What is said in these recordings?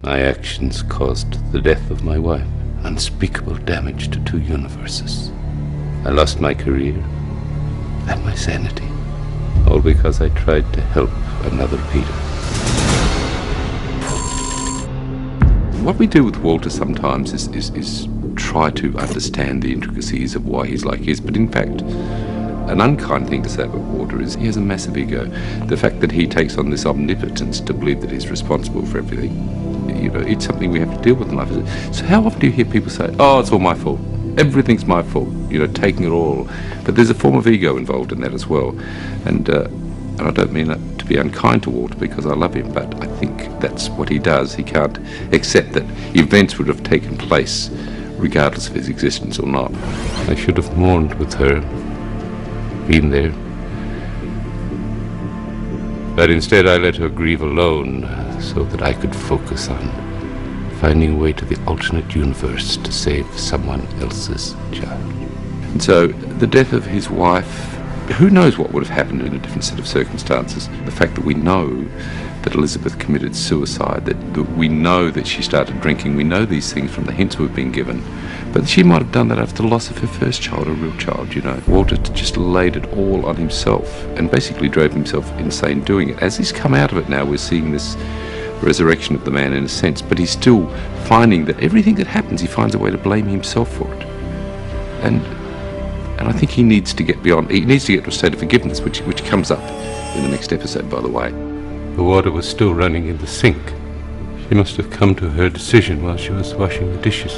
My actions caused the death of my wife, unspeakable damage to 2 universes. I lost my career and my sanity, all because I tried to help another Peter. What we do with Walter sometimes is try to understand the intricacies of why he's like he is, but in fact, an unkind thing to say about Walter is he has a massive ego. The fact that he takes on this omnipotence to believe that he's responsible for everything, you know, it's something we have to deal with in life. So how often do you hear people say, oh, it's all my fault, everything's my fault, you know, taking it all. But there's a form of ego involved in that as well. And I don't mean that to be unkind to Walter because I love him, but I think that's what he does. He can't accept that events would have taken place regardless of his existence or not. I should have mourned with her, been there. But instead I let her grieve alone so that I could focus on finding a way to the alternate universe to save someone else's child. And so the death of his wife, who knows what would have happened in a different set of circumstances. The fact that we know that Elizabeth committed suicide, that we know that she started drinking, we know these things from the hints we've been given. But she might have done that after the loss of her first child, a real child, you know. Walter just laid it all on himself and basically drove himself insane doing it. As he's come out of it now, we're seeing this resurrection of the man in a sense, but he's still finding that everything that happens, he finds a way to blame himself for it. And I think he needs to get beyond, he needs to get to a state of forgiveness, which comes up in the next episode, by the way. The water was still running in the sink. She must have come to her decision while she was washing the dishes.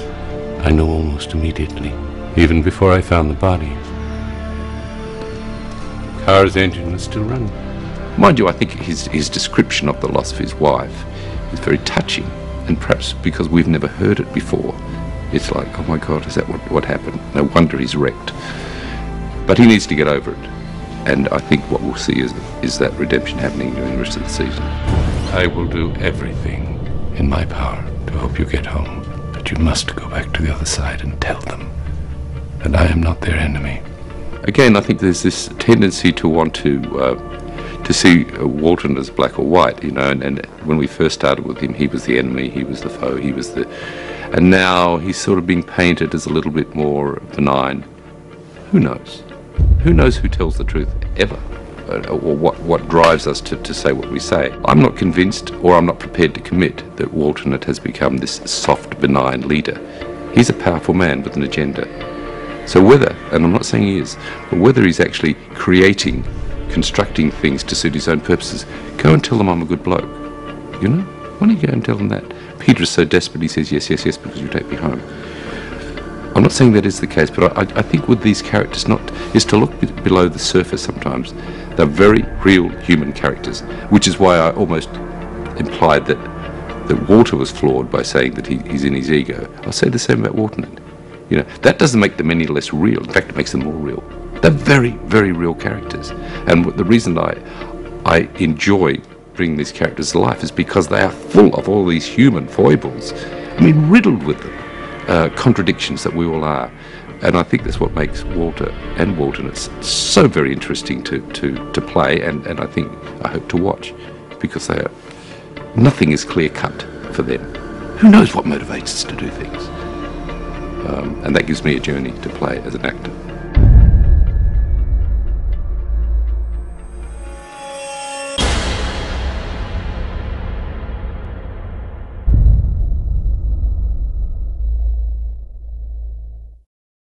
I know almost immediately, even before I found the body. The car's engine was still running. Mind you, I think his description of the loss of his wife is very touching, and perhaps because we've never heard it before, it's like, oh my God, is that what happened? No wonder he's wrecked. But he needs to get over it. And I think what we'll see is that redemption happening during the rest of the season. I will do everything in my power to help you get home. But you must go back to the other side and tell them that I am not their enemy. Again, I think there's this tendency to want to see Walton as black or white, you know, and when we first started with him, he was the enemy, he was the foe, he was the... And now he's sort of being painted as a little bit more benign. Who knows? Who knows who tells the truth ever? Or what drives us to say what we say. I'm not convinced, or I'm not prepared to commit, that Walton has become this soft, benign leader. He's a powerful man with an agenda. So whether, and I'm not saying he is, but whether he's actually creating, constructing things to suit his own purposes, go and tell them I'm a good bloke. You know? Why don't you go and tell them that? Peter is so desperate, he says yes, yes, yes, because you take me home. I'm not saying that is the case, but I think with these characters is to look below the surface sometimes. They're very real human characters, which is why I almost implied that Walter was flawed by saying that he's in his ego. I'll say the same about Walton. You know, that doesn't make them any less real. In fact, it makes them more real. They're very, very real characters. And the reason I enjoy bringing these characters to life is because they are full of all these human foibles. I mean, riddled with them. Contradictions that we all are, and I think that's what makes Walter and Walton so very interesting to play, and I hope to watch, because nothing is clear cut for them. Who knows what motivates us to do things, and that gives me a journey to play as an actor.